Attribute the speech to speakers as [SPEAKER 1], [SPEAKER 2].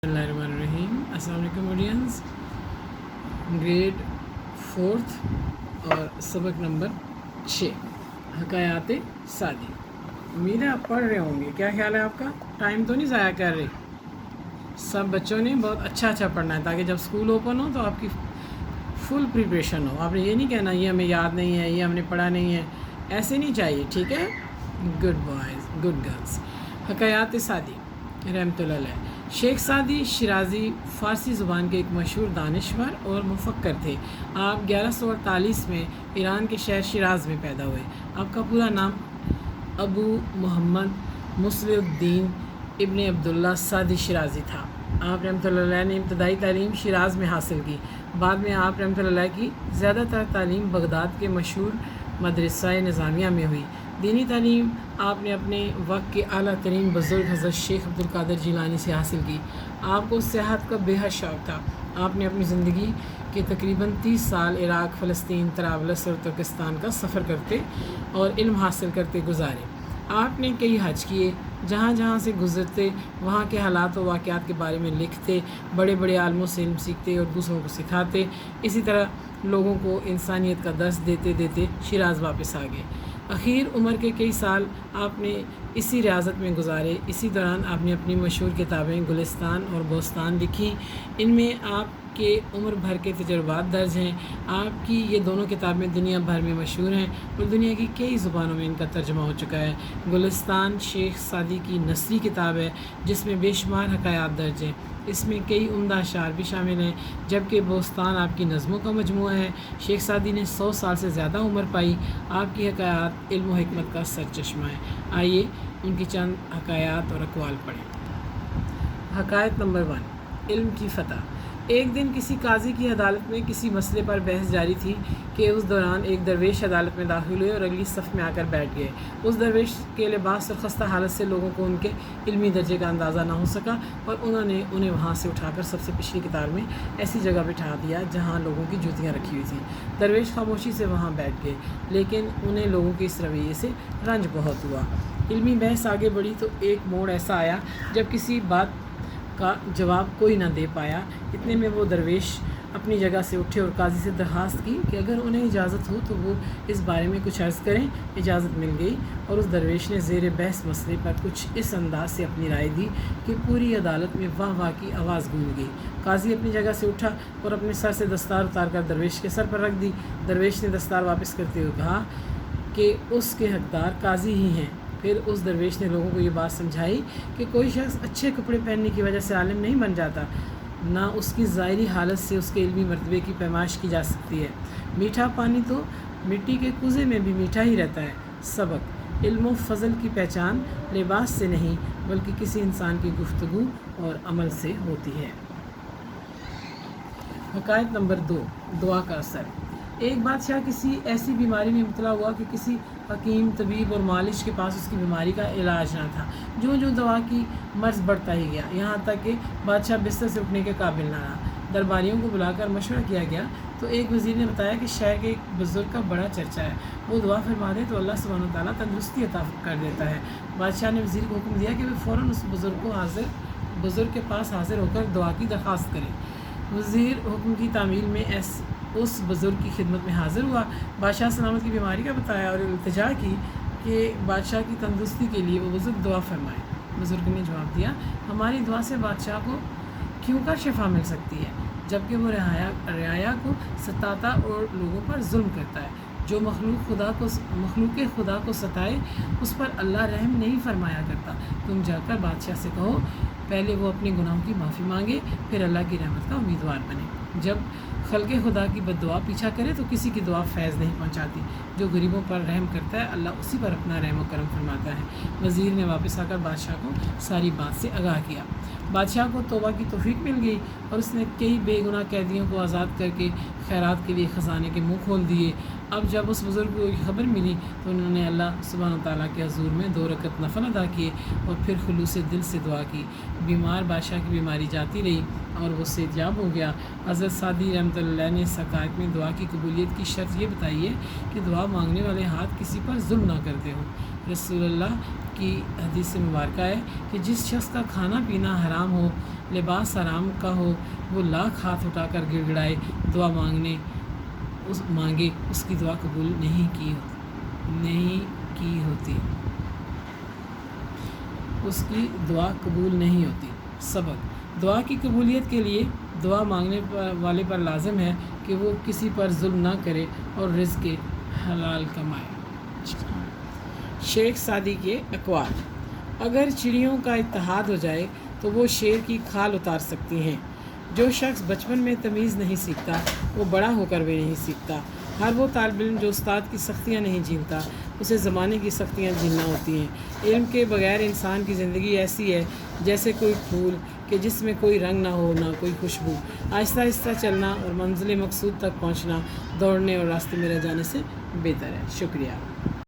[SPEAKER 1] बिस्मिल्लाहिर्रहमानिर्रहीम। अस्सलाम वालेकुम ऑडियंस। ग्रेड 4th और सबक नंबर 6 हकायात सादी। उम्मीद है आप पढ़ रहे होंगे। क्या ख्याल है आपका? टाइम तो नहीं ज़ाया कर रहे? सब बच्चों ने बहुत अच्छा पढ़ना है ताकि जब स्कूल ओपन हो तो आपकी फुल प्रिपरेशन हो। आपने ये नहीं कहना ये हमें याद नहीं है, ये हमने पढ़ा नहीं है, ऐसे नहीं चाहिए। ठीक है? Good boys, good girls. हकायात सादी रहमतुल्लाह अलैह। शेख सादी शिराज़ी फ़ारसी ज़ुबान के एक मशहूर दानिश्वर और मुफक्कर थे। आप 1148 में ईरान के शहर शिराज़ में पैदा हुए। आपका पूरा नाम अबू मोहम्मद मुस्लिउद्दीन इब्न अब्दुल्ला सादी शिराज़ी था। आप रहमतुल्लाह अलैह ने इब्तदाई तालीम शिराज़ में हासिल की। बाद में आप रहमतुल्लाह अलैह की ज़्यादातर तालीम बगदाद के मशहूर मदरसा निज़ामिया में हुई। दीनी तालीम आपने अपने वक्त के आला तरीन बुज़ुर्ग हज़रत शेख अब्दुल कादिर जिलानी से हासिल की। आपको सियाहत का बेहद शौक़ था। आपने अपनी ज़िंदगी के तकरीबन 30 साल इराक़, फ़लस्तीन, तरावलस और तुर्किस्तान का सफ़र करते और इल्म हासिल करते गुजारे। आपने कई हज किए। जहाँ जहाँ से गुज़रते वहाँ के हालात और वाक़यात के बारे में लिखते, बड़े बड़े आलमों से इल्म सीखते और दूसरों को सिखाते। इसी तरह लोगों को इंसानियत का दर्स देते देते शिराज़ वापस आ गए। आखिर उम्र के कई साल आपने इसी रियासत में गुजारे। इसी दौरान आपने अपनी मशहूर किताबें गुलिस्तान और बोस्तान लिखी। इनमें आपके उम्र भर के तजुर्बात दर्ज हैं। आपकी ये दोनों किताबें दुनिया भर में मशहूर हैं और दुनिया की कई ज़ुबानों में इनका तर्जुमा हो चुका है। गुलिस्तान शेख सादी की नस्री किताब है जिसमें बेशुमार हकायात दर्ज हैं। इसमें कई उम्दा अशार भी शामिल हैं, जबकि बोस्तान आपकी नज़मों का मजमूआ है। शेख सादी ने 100 साल से ज़्यादा उम्र पाई। आपकी हकायात इल्म व हिकमत का सरचश्मा है। आइए उनकी चंद हकायात और अक़वाल पढ़ें। हकायत नंबर 1, इल्म की फ़तह। एक दिन किसी काजी की अदालत में किसी मसले पर बहस जारी थी कि उस दौरान एक दरवेश अदालत में दाखिल हुए और अगली सफ़ में आकर बैठ गए। उस दरवेश के लिबास और ख़स्ता हालत से लोगों को उनके इल्मी दर्जे का अंदाज़ा ना हो सका और उन्होंने उन्हें वहाँ से उठाकर सबसे पिछली कतार में ऐसी जगह बिठा दिया जहाँ लोगों की जूतियाँ रखी हुई थीं। दरवेश खामोशी से वहाँ बैठ गए, लेकिन उन्हें लोगों के इस रवैये से रंज बहुत हुआ। इल्मी बहस आगे बढ़ी तो एक मोड़ ऐसा आया जब किसी बात का जवाब कोई ना दे पाया। इतने में वो दरवेश अपनी जगह से उठे और काजी से दरख्वास्त की कि अगर उन्हें इजाज़त हो तो वो इस बारे में कुछ अर्ज़ करें। इजाज़त मिल गई और उस दरवेश ने ज़ेर बहस मसले पर कुछ इस अंदाज से अपनी राय दी कि पूरी अदालत में वाह वाह की आवाज़ गूंज गई। काजी अपनी जगह से उठा और अपने सर से दस्तार उतार कर दरवेश के सर पर रख दी। दरवेश ने दस्तार वापस करते हुए कहा कि उसके हकदार काजी ही हैं। फिर उस दरवेश ने लोगों को ये बात समझाई कि कोई शख्स अच्छे कपड़े पहनने की वजह से आलिम नहीं बन जाता, ना उसकी ज़ाहिरी हालत से उसके इल्मी मर्तबे की पैमाइश की जा सकती है। मीठा पानी तो मिट्टी के कुज़े में भी मीठा ही रहता है। सबक: इल्म व फ़ज़ल की पहचान लिबास से नहीं बल्कि किसी इंसान की गुफ्तगू और अमल से होती है। हकायत नंबर 2, दुआ का असर। एक बादशाह किसी ऐसी बीमारी में मुब्तला हुआ कि किसी हकीम, तबीब और मालिश के पास उसकी बीमारी का इलाज ना था। जो जो दवा की मर्ज़ बढ़ता ही गया, यहाँ तक कि बादशाह बिस्तर से उठने के काबिल ना रहा। दरबारियों को बुलाकर मशवरा किया गया तो एक वज़ीर ने बताया कि शहर के एक बुज़ुर्ग का बड़ा चर्चा है, वो दुआ फरमा दे तो अल्लाह सुब्हानहू व तआला तंदुरुस्ती अता कर देता है। बादशाह ने वज़ीर को हुक्म दिया कि वे फ़ौरन उस बुज़ुर्ग के पास हाजिर होकर दुआ की दरख्वास्त करें। वज़ीर हुक्म की तामील में उस बुज़ुर्ग की खिदमत में हाज़िर हुआ। बादशाह सलामत की बीमारी का बताया और इल्तिजा की कि बादशाह की तंदुरुस्ती के लिए वो बुज़ुर्ग दुआ फरमाए। बुज़ुर्ग ने जवाब दिया, हमारी दुआ से बादशाह को क्यों कर शिफा मिल सकती है, जबकि वो रियाया को सताता और लोगों पर जुल्म करता है। जो मखलूक खुदा को सताए उस पर अल्लाह रहम नहीं फरमाया करता। तुम जाकर बादशाह से कहो पहले वो अपने गुनाहों की माफ़ी मांगे, फिर अल्लाह की रहमत का उम्मीदवार बने। जब खल्क़े खुदा की बद्दुआ पीछा करे तो किसी की दुआ फैज़ नहीं पहुंचाती। जो गरीबों पर रहम करता है अल्लाह उसी पर अपना रहम व करम फरमाता है। वज़ीर ने वापस आकर बादशाह को सारी बात से आगाह किया। बादशाह को तौबा की तौफीक मिल गई और उसने कई बेगुनाह कैदियों को आज़ाद करके खैरात के लिए ख़जाने के मुँह खोल दिए। अब जब उस बुज़ुर्ग को ये खबर मिली तो उन्होंने अल्लाह सुब्हानहू व तआला के हुज़ूर में 2 रकअत नफ़ल अदा किए और फिर खुलूस दिल से दुआ की। बीमार बादशाह की बीमारी जाती रही اور وہ صحت یاب ہو گیا۔ حضرت سعدی رحمۃ اللہ علیہ نے اس حقائق میں دعا کی قبولیت کی شرط یہ بتائی ہے کہ دعا مانگنے والے ہاتھ کسی پر ظلم نہ کرتے ہوں۔ رسول اللہ کی حدیث مبارکہ ہے کہ جس شخص کا کھانا پینا حرام ہو، لباس حرام کا ہو، وہ لاکھ ہاتھ اٹھا کر گڑ گڑائے دعا مانگے، اس کی دعا قبول نہیں کی ہوتی، اس کی دعا قبول نہیں ہوتی۔ سبق: دعا کی قبولیت کے لیے دعا مانگنے والے پر لازم ہے کہ وہ کسی پر ظلم نہ کرے اور رزق حلال کمائے۔ شیخ سعدی کے اقوال: اگر چڑیوں کا اتحاد ہو جائے تو وہ شیر کی کھال اتار سکتی ہیں۔ جو شخص بچپن میں تمیز نہیں سیکھتا وہ بڑا ہو کر بھی نہیں سیکھتا۔ ہر وہ طالب علم جو استاد کی سختیاں نہیں جھیلتا اسے زمانے کی سختیاں جھیلنا ہوتی ہیں۔ علم کے بغیر انسان کی زندگی ایسی ہے جیسے کوئی پھول کہ جس میں کوئی رنگ نہ ہو، نہ کوئی خوشبو۔ آہستہ آہستہ چلنا اور منزل مقصود تک پہنچنا دوڑنے اور راستے میں رہ جانے سے بہتر ہے۔ شکریہ۔